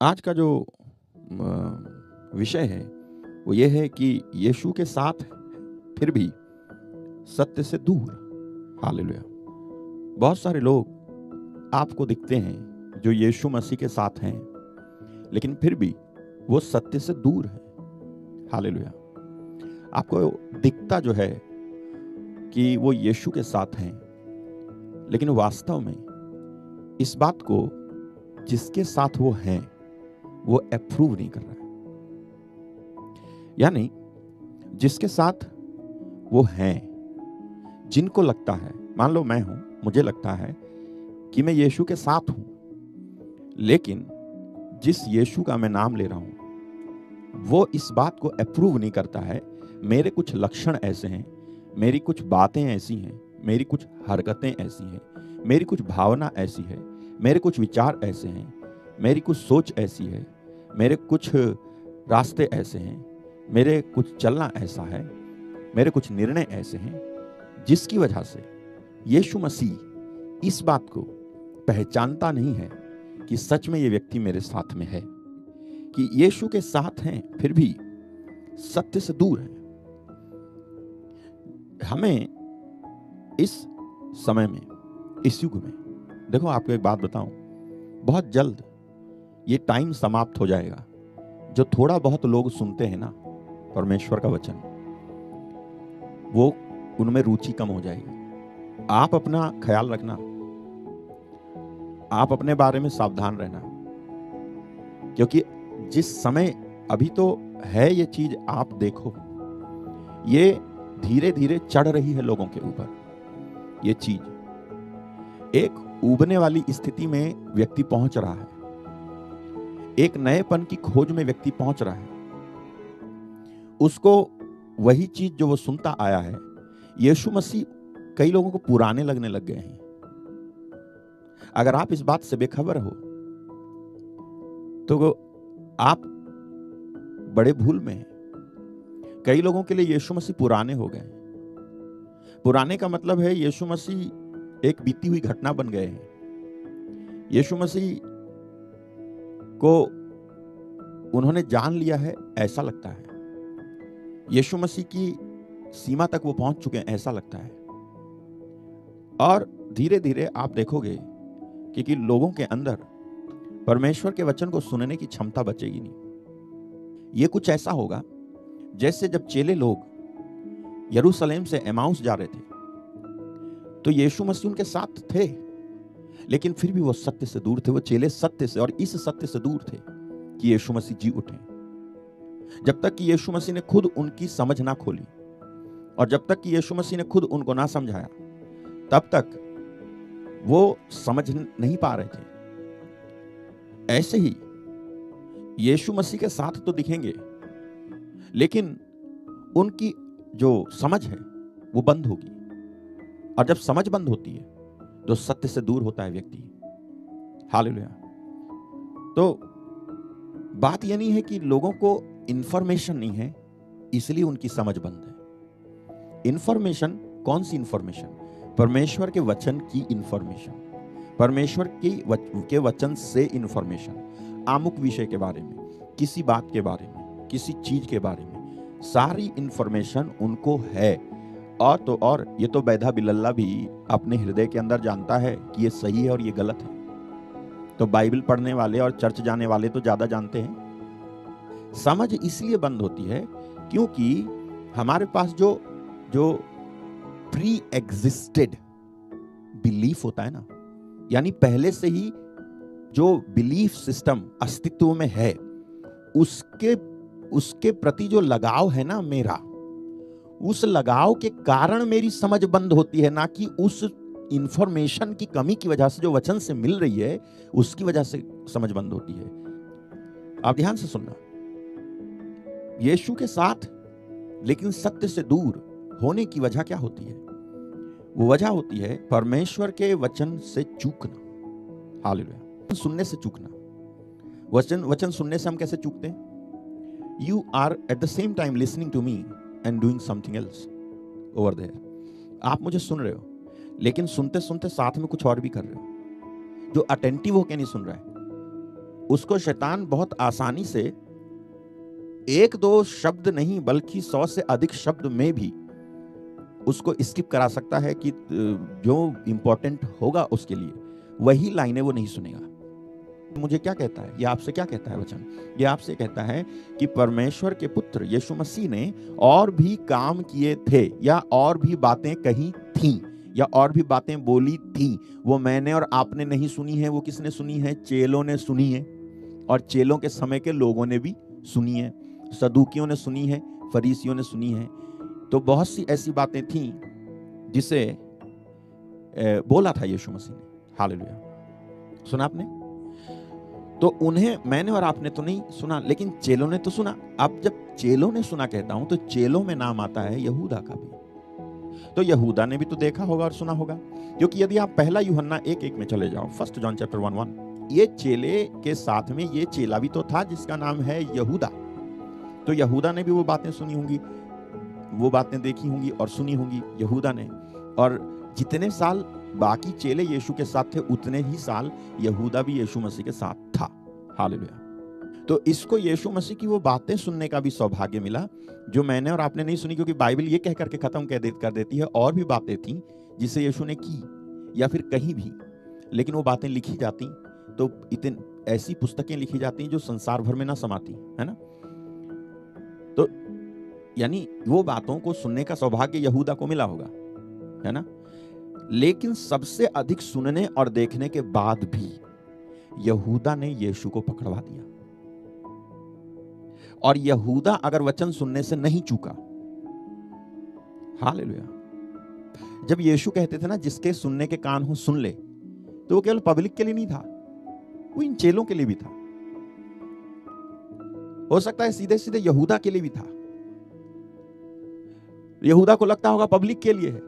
आज का जो विषय है वो ये है कि यीशु के साथ फिर भी सत्य से दूर। हालेलुया। बहुत सारे लोग आपको दिखते हैं जो यीशु मसीह के साथ हैं, लेकिन फिर भी वो सत्य से दूर है। हालेलुया। आपको दिखता जो है कि वो यीशु के साथ हैं, लेकिन वास्तव में इस बात को जिसके साथ वो हैं वो अप्रूव नहीं कर रहा है। यानी जिसके साथ वो हैं, जिनको लगता है, मान लो मैं हूं, मुझे लगता है कि मैं यीशु के साथ हूं, लेकिन जिस यीशु का मैं नाम ले रहा हूं वो इस बात को अप्रूव नहीं करता है। मेरे कुछ लक्षण ऐसे हैं, मेरी कुछ बातें ऐसी हैं, मेरी कुछ हरकतें ऐसी हैं, मेरी कुछ भावना ऐसी है, मेरे कुछ विचार ऐसे हैं, मेरी कुछ सोच ऐसी है, मेरे कुछ रास्ते ऐसे हैं, मेरे कुछ चलना ऐसा है, मेरे कुछ निर्णय ऐसे हैं, जिसकी वजह से यीशु मसीह इस बात को पहचानता नहीं है कि सच में ये व्यक्ति मेरे साथ में है, कि यीशु के साथ हैं फिर भी सत्य से दूर है। हमें इस समय में, इस युग में, देखो आपको एक बात बताऊं, बहुत जल्द ये टाइम समाप्त हो जाएगा जो थोड़ा बहुत लोग सुनते हैं ना परमेश्वर का वचन, वो उनमें रुचि कम हो जाएगी। आप अपना ख्याल रखना, आप अपने बारे में सावधान रहना, क्योंकि जिस समय अभी तो है ये चीज, आप देखो ये धीरे धीरे चढ़ रही है लोगों के ऊपर। ये चीज एक उबने वाली स्थिति में व्यक्ति पहुंच रहा है, एक नएपन की खोज में व्यक्ति पहुंच रहा है। उसको वही चीज जो वो सुनता आया है, यीशु मसीह कई लोगों को पुराने लगने लग गए हैं। अगर आप इस बात से बेखबर हो तो आप बड़े भूल में हैं। कई लोगों के लिए यीशु मसीह पुराने हो गए। पुराने का मतलब है यीशु मसीह एक बीती हुई घटना बन गए हैं। यीशु मसीह को उन्होंने जान लिया है ऐसा लगता है, यीशु मसीह की सीमा तक वो पहुंच चुके हैं ऐसा लगता है। और धीरे धीरे आप देखोगे कि लोगों के अंदर परमेश्वर के वचन को सुनने की क्षमता बचेगी नहीं। ये कुछ ऐसा होगा जैसे जब चेले लोग यरूशलेम से एमाउस जा रहे थे तो यीशु मसीह उनके साथ थे, लेकिन फिर भी वो सत्य से दूर थे। वो चेले सत्य से और इस सत्य से दूर थे कि यीशु मसीह जी उठे। जब तक कि यीशु मसीह ने खुद उनकी समझ ना खोली और जब तक कि यीशु मसीह ने खुद उनको ना समझाया, तब तक वो समझ नहीं पा रहे थे। ऐसे ही यीशु मसीह के साथ तो दिखेंगे, लेकिन उनकी जो समझ है वो बंद होगी, और जब समझ बंद होती है तो सत्य से दूर होता है व्यक्ति। हालेलुया। तो बात ये नहीं है कि लोगों को इंफॉर्मेशन नहीं है इसलिए उनकी समझ बंद है। इंफॉर्मेशन, कौन सी इंफॉर्मेशन? परमेश्वर के वचन की इंफॉर्मेशन, परमेश्वर के वचन से इंफॉर्मेशन, आमुक विषय के बारे में, किसी बात के बारे में, किसी चीज के बारे में सारी इंफॉर्मेशन उनको है। और तो और ये तो बैधा बिलल्ला भी अपने हृदय के अंदर जानता है कि ये सही है और ये गलत है। तो बाइबल पढ़ने वाले और चर्च जाने वाले तो ज्यादा जानते हैं। समझ इसलिए बंद होती है क्योंकि हमारे पास जो जो प्री एग्जिस्टेड बिलीफ होता है ना, यानी पहले से ही जो बिलीफ सिस्टम अस्तित्व में है, उसके प्रति जो लगाव है ना मेरा, उस लगाव के कारण मेरी समझ बंद होती है, ना कि उस इंफॉर्मेशन की कमी की वजह से जो वचन से मिल रही है उसकी वजह से समझ बंद होती है। आप ध्यान से सुनना, यीशु के साथ लेकिन सत्य से दूर होने की वजह क्या होती है? वो वजह होती है परमेश्वर के वचन से चूकना। हालेलुया। सुनने से चूकना। वचन सुनने से हम कैसे चूकते हैं? You are at the same time listening to me and doing something else over there. आप मुझे सुन रहे हो, लेकिन सुनते सुनते साथ में कुछ और भी कर रहे हो। जो अटेंटिव होके नहीं सुन रहा है, उसको शैतान बहुत आसानी से एक दो शब्द नहीं बल्कि 100 से अधिक शब्द में भी उसको स्किप करा सकता है कि जो इंपॉर्टेंट होगा उसके लिए वही लाइनें वो नहीं सुनेगा। मुझे क्या कहता है, ये आपसे क्या कहता है वचन? ये आपसे कहता है कि परमेश्वर के पुत्र यीशु मसीह ने और भी काम किए थे या और भी बातें कही थीं या और भी बातें बोली थी, वो मैंने और आपने नहीं सुनी है। वो किसने सुनी है? चेलों ने सुनी है, और चेलों के समय के लोगों ने भी सुनी है, सदूकियों ने सुनी है, फरीसियों ने सुनी है। तो बहुत सी ऐसी बातें थीं जिसे बोला था यीशु मसीह ने। हालेलुया, सुना आपने? तो उन्हें मैंने और आपने तो नहीं सुना, लेकिन चेलों ने तो सुना। अब जब चेलों ने सुना कहता हूं तो चेलों में नाम आता है यहूदा का भी। तो यहूदा ने भी तो देखा होगा और सुना होगा, क्योंकि यदि आप पहला यूहन्ना 1:1 में चले जाओ, 1 जॉन चैप्टर 1:1, ये चेले के साथ में ये चेला भी तो था जिसका नाम है यहूदा। तो यहूदा ने भी वो बातें सुनी होंगी, वो बातें देखी होंगी और सुनी होंगी यहूदा ने। और जितने साल बाकी चेले यीशु के साथ थे उतने ही साल यहूदा भी यीशु मसीह के साथ था। हालेलुया। तो इसको यीशु मसीह की वो बातें सुनने का भी सौभाग्य मिला जो मैंने और आपने नहीं सुनी, क्योंकि बाइबल ये कह करके खत्म कर देती है और भी बातें थी जिसे यीशु ने की या फिर कहीं भी, लेकिन वो बातें लिखी जाती तो इतनी ऐसी पुस्तकें लिखी जाती जो संसार भर में ना समाती, है ना। तो यानी वो बातों को सुनने का सौभाग्य यहूदा को मिला होगा, है ना। लेकिन सबसे अधिक सुनने और देखने के बाद भी यहूदा ने यीशु को पकड़वा दिया। और यहूदा अगर वचन सुनने से नहीं चूका, हालेलुया, जब यीशु कहते थे ना जिसके सुनने के कान हो सुन ले, तो वो केवल पब्लिक के लिए नहीं था, वो इन चेलों के लिए भी था। हो सकता है सीधे सीधे यहूदा के लिए भी था। यहूदा को लगता होगा पब्लिक के लिए है,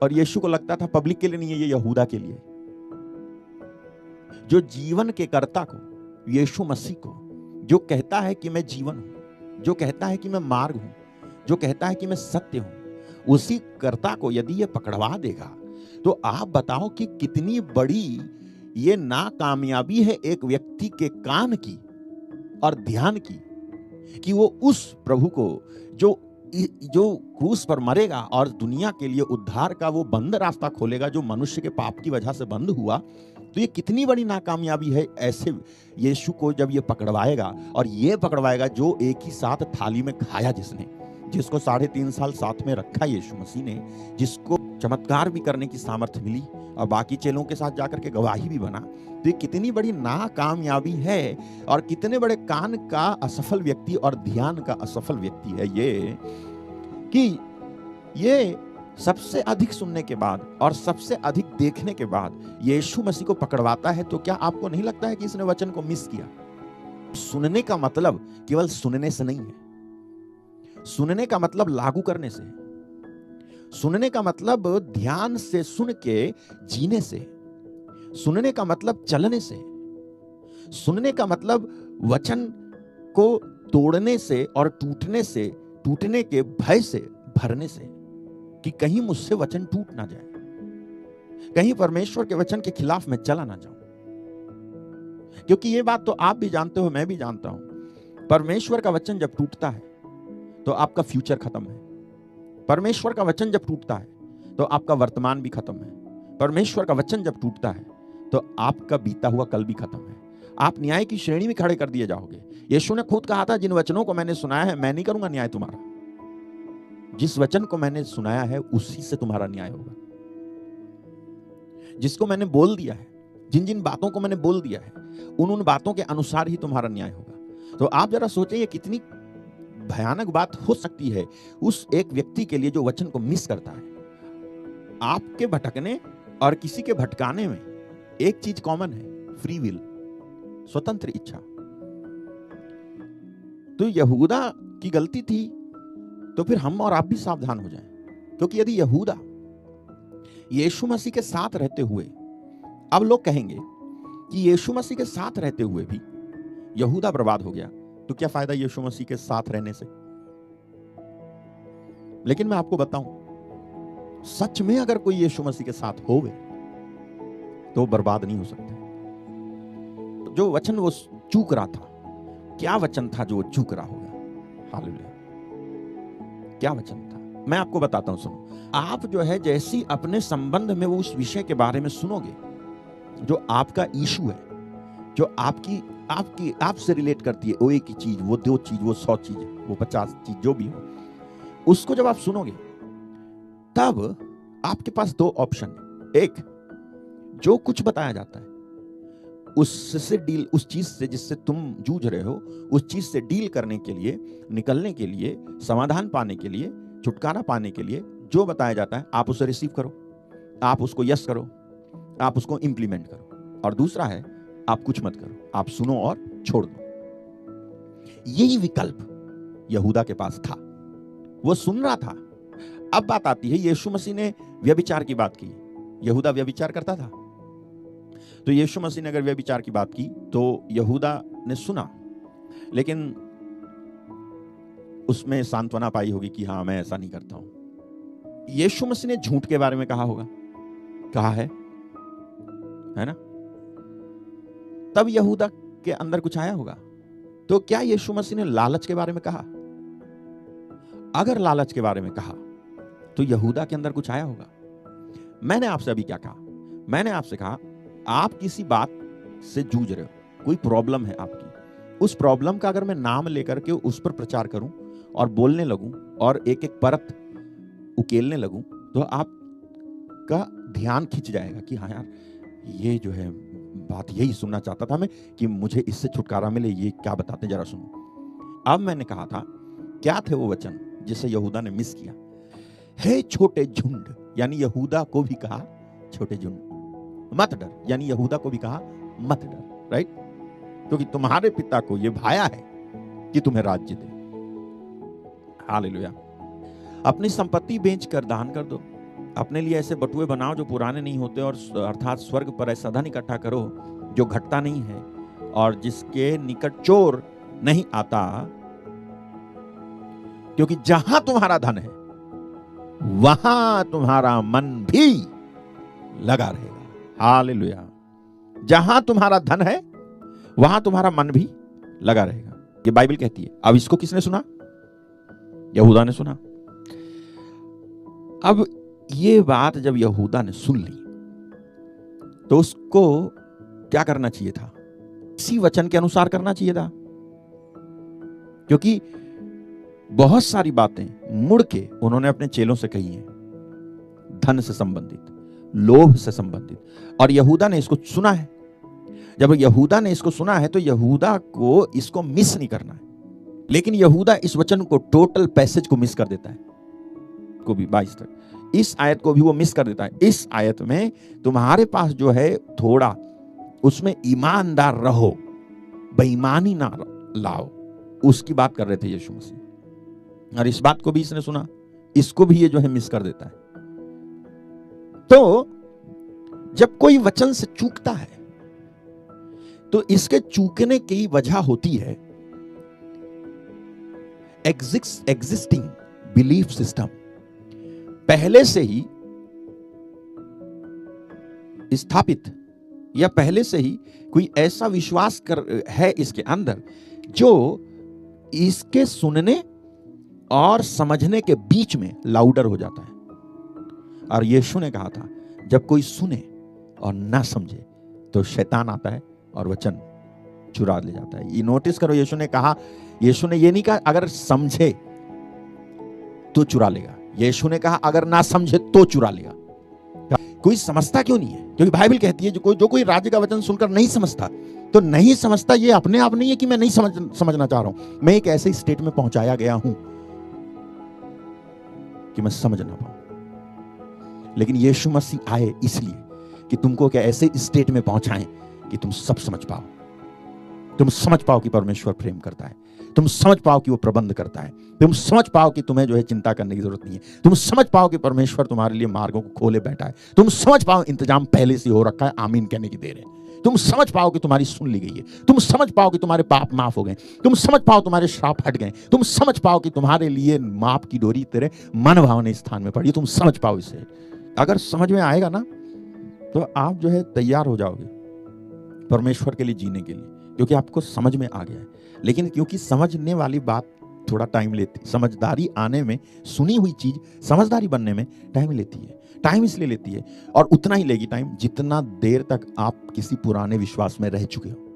और यीशु को लगता था पब्लिक के लिए नहीं है, ये यहूदा के लिए। जो जीवन के कर्ता को, यीशु मसीह को, जो कहता है कि मैं जीवन हूं, जो कहता है कि मैं मार्ग हूं, जो कहता है कि मैं सत्य हूं, उसी कर्ता को यदि ये पकड़वा देगा तो आप बताओ कि कितनी बड़ी ये नाकामयाबी है एक व्यक्ति के कान की और ध्यान की, कि वो उस प्रभु को जो क्रूस पर मरेगा और दुनिया के लिए उद्धार का वो बंद रास्ता खोलेगा जो मनुष्य के पाप की वजह से बंद हुआ, तो ये कितनी बड़ी नाकामयाबी है ऐसे यीशु को जब ये पकड़वाएगा। और ये पकड़वाएगा जो एक ही साथ थाली में खाया, जिसको 3.5 साल साथ में रखा यीशु मसीह ने, जिसको चमत्कार भी करने की सामर्थ्य मिली और बाकी चेलों के साथ जाकर के गवाही भी बना। तो ये कितनी बड़ी नाकामयाबी है और कितने बड़े कान का असफल व्यक्ति और ध्यान का असफल व्यक्ति है ये, कि ये सबसे अधिक सुनने के बाद और सबसे अधिक देखने के बाद यीशु मसीह को पकड़वाता है। तो क्या आपको नहीं लगता है कि इसने वचन को मिस किया? सुनने का मतलब केवल सुनने से नहीं है, सुनने का मतलब लागू करने से, सुनने का मतलब ध्यान से सुन के जीने से, सुनने का मतलब चलने से, सुनने का मतलब वचन को तोड़ने से और टूटने से, टूटने के भय से भरने से, कि कहीं मुझसे वचन टूट ना जाए, कहीं परमेश्वर के वचन के खिलाफ मैं चला ना जाऊं। क्योंकि ये बात तो आप भी जानते हो, मैं भी जानता हूं, परमेश्वर का वचन जब टूटता है तो आपका फ्यूचर खत्म है। परमेश्वर का वचन जब टूटता है तो आपका वर्तमान भी खत्म है। परमेश्वर का वचन जब टूटता है तो आपका बीता हुआ कल भी खत्म है। आप न्याय की श्रेणी में खड़े कर दिए जाओगे। यीशु ने खुद कहा था, जिन वचनों को मैंने सुनाया है मैं नहीं करूंगा न्याय तुम्हारा, जिस वचन को मैंने सुनाया है उसी से तुम्हारा न्याय होगा। जिसको मैंने बोल दिया है, जिन जिन बातों को मैंने बोल दिया है, उन बातों के अनुसार ही तुम्हारा न्याय होगा। तो आप जरा सोचिए ये कितनी भयानक बात हो सकती है उस एक व्यक्ति के लिए जो वचन को मिस करता है। आपके भटकने और किसी के भटकाने में एक चीज कॉमन है, फ्री विल, स्वतंत्र इच्छा। तो यहूदा की गलती थी, तो फिर हम और आप भी सावधान हो जाएं, क्योंकि यदि यहूदा यीशु मसीह के साथ रहते हुए, अब लोग कहेंगे कि यीशु मसीह के साथ रहते हुए भी यहूदा बर्बाद हो गया, तो क्या फायदा यीशु मसीह के साथ रहने से? लेकिन मैं आपको बताऊं, सच में अगर कोई यीशु मसीह के साथ होवे तो बर्बाद नहीं हो सकता। जो वचन वो चूक रहा था, क्या वचन था जो वो चूक रहा होगा? हालेलुया, क्या वचन था? मैं आपको बताता हूं, सुनो। आप जो है जैसी अपने संबंध में वो उस विषय के बारे में सुनोगे, जो आपका इशू है, जो आपसे रिलेट करती है, वो एक ही चीज, वो 2 चीज, वो 100 चीज, वो 50 चीज, जो भी हो, उसको जब आप सुनोगे तब आपके पास 2 ऑप्शन है। एक, जो कुछ बताया जाता है उससे डील, उस चीज से जिससे तुम जूझ रहे हो, उस चीज से डील करने के लिए, निकलने के लिए, समाधान पाने के लिए, छुटकारा पाने के लिए जो बताया जाता है, आप उसे रिसीव करो, आप उसको यस करो, आप उसको इंप्लीमेंट करो। और दूसरा है, आप कुछ मत करो, आप सुनो और छोड़ दो। यही विकल्प यहूदा के पास था, वो सुन रहा था। अब बात आती है, यीशु मसीह ने व्यभिचार की बात की, यहूदा व्यभिचार करता था, तो यीशु मसीह ने अगर व्यभिचार की बात की तो यहूदा ने सुना, लेकिन उसमें सांत्वना पाई होगी कि हाँ, मैं ऐसा नहीं करता हूं। यीशु मसीह ने झूठ के बारे में कहा होगा, कहा है ना? तब यहूदा के अंदर कुछ आया होगा। तो क्या यीशु मसीह ने लालच के बारे में कहा? अगर लालच के बारे में कहा तो यहूदा के अंदर कुछ आया होगा। मैंने आपसे अभी क्या कहा? मैंने आपसे कहा, आप किसी बात से जूझ रहे हो, कोई प्रॉब्लम है आपकी, उस प्रॉब्लम का अगर मैं नाम लेकर के उस पर प्रचार करूं और बोलने लगूं और एक एक परत उकेलने लगूं, तो आपका ध्यान खिंच जाएगा कि हाँ यार, ये जो है बात यही सुनना चाहता था मैं, कि मुझे इससे छुटकारा मिले, ये क्या बताते जरा सुनो। अब मैंने कहा था, क्या थे वो वचन जिसे यहूदा ने मिस किया? हे छोटे झुंड, यानी यहूदा को भी कहा छोटे झुंड, मत डर, यानी यहूदा को भी कहा मत डर, राइट? क्योंकि तुम्हारे पिता को यह भाया है कि तुम्हें राज्य दे। हालेलुया। अपनी संपत्ति बेचकर दान कर दो, अपने लिए ऐसे बटुए बनाओ जो पुराने नहीं होते, और अर्थात स्वर्ग पर ऐसा धन इकट्ठा करो जो घटता नहीं है और जिसके निकट चोर नहीं आता, क्योंकि जहां तुम्हारा धन है वहां तुम्हारा मन भी लगा रहेगा। हालेलुया। जहां तुम्हारा धन है वहां तुम्हारा मन भी लगा रहेगा, ये बाइबल कहती है। अब इसको किसने सुना? यहूदा ने सुना। अब ये बात जब यहूदा ने सुन ली तो उसको क्या करना चाहिए था? इसी वचन के अनुसार करना चाहिए था, क्योंकि बहुत सारी बातें मुड़ के उन्होंने अपने चेलों से कही हैं, धन से संबंधित, लोभ से संबंधित, और यहूदा ने इसको सुना है। जब यहूदा ने इसको सुना है तो यहूदा को इसको मिस नहीं करना है, लेकिन यहूदा इस वचन को, टोटल पैसेज को मिस कर देता है, को भी 22 तक, इस आयत को भी वो मिस कर देता है। इस आयत में तुम्हारे पास जो है थोड़ा, उसमें ईमानदार रहो, बेईमानी ना लाओ, उसकी बात कर रहे थे यीशु मसीह, और इस बात को भी इसने सुना, इसको भी ये जो है मिस कर देता है। तो जब कोई वचन से चूकता है तो इसके चूकने की वजह होती है एग्जिस्टिंग बिलीफ सिस्टम, पहले से ही स्थापित या पहले से ही कोई ऐसा विश्वास है इसके अंदर जो इसके सुनने और समझने के बीच में लाउडर हो जाता है। और यीशु ने कहा था, जब कोई सुने और ना समझे तो शैतान आता है और वचन चुरा ले जाता है। ये नोटिस करो, यीशु ने कहा, यीशु ने ये नहीं कहा अगर समझे तो चुरा लेगा, यीशु ने कहा अगर ना समझे तो चुरा लेगा। कोई समझता क्यों नहीं है? क्योंकि बाइबल कहती है जो कोई राज्य का वचन सुनकर नहीं समझता, तो नहीं समझता ये अपने आप नहीं है कि मैं नहीं समझना चाह रहा हूं, मैं एक ऐसे स्टेट में पहुंचाया गया हूं कि मैं समझ ना पाऊं। लेकिन यीशु मसीह आए इसलिए कि तुमको क्या ऐसे स्टेट में पहुंचाएं कि तुम सब समझ पाओ, तुम समझ पाओ कि परमेश्वर प्रेम करता है, तुम समझ पाओ कि वो प्रबंध करता है, तुम समझ पाओ कि तुम्हें जो है चिंता करने की जरूरत नहीं है, तुम समझ पाओ कि परमेश्वर तुम्हारे लिए मार्गों को खोले बैठा है, तुम समझ पाओ इंतजाम पहले से हो रखा है, आमीन कहने की देर है, तुम समझ पाओ कि तुम्हारी सुन ली गई है, तुम समझ पाओ कि तुम्हारे पाप माफ हो गए, तुम समझ पाओ तुम्हारे श्राप हट गए, तुम समझ पाओ कि तुम्हारे लिए माप की डोरी तेरे मन भावने स्थान में पड़ी, तुम समझ पाओ इसे। अगर समझ में आएगा ना तो आप जो है तैयार हो जाओगे, परमेश्वर के लिए जीने के लिए, क्योंकि आपको समझ में आ गया है। लेकिन क्योंकि समझने वाली बात थोड़ा टाइम लेती, समझदारी आने में, सुनी हुई चीज समझदारी बनने में टाइम लेती है। टाइम इसलिए लेती है, और उतना ही लेगी टाइम जितना देर तक आप किसी पुराने विश्वास में रह चुके हो।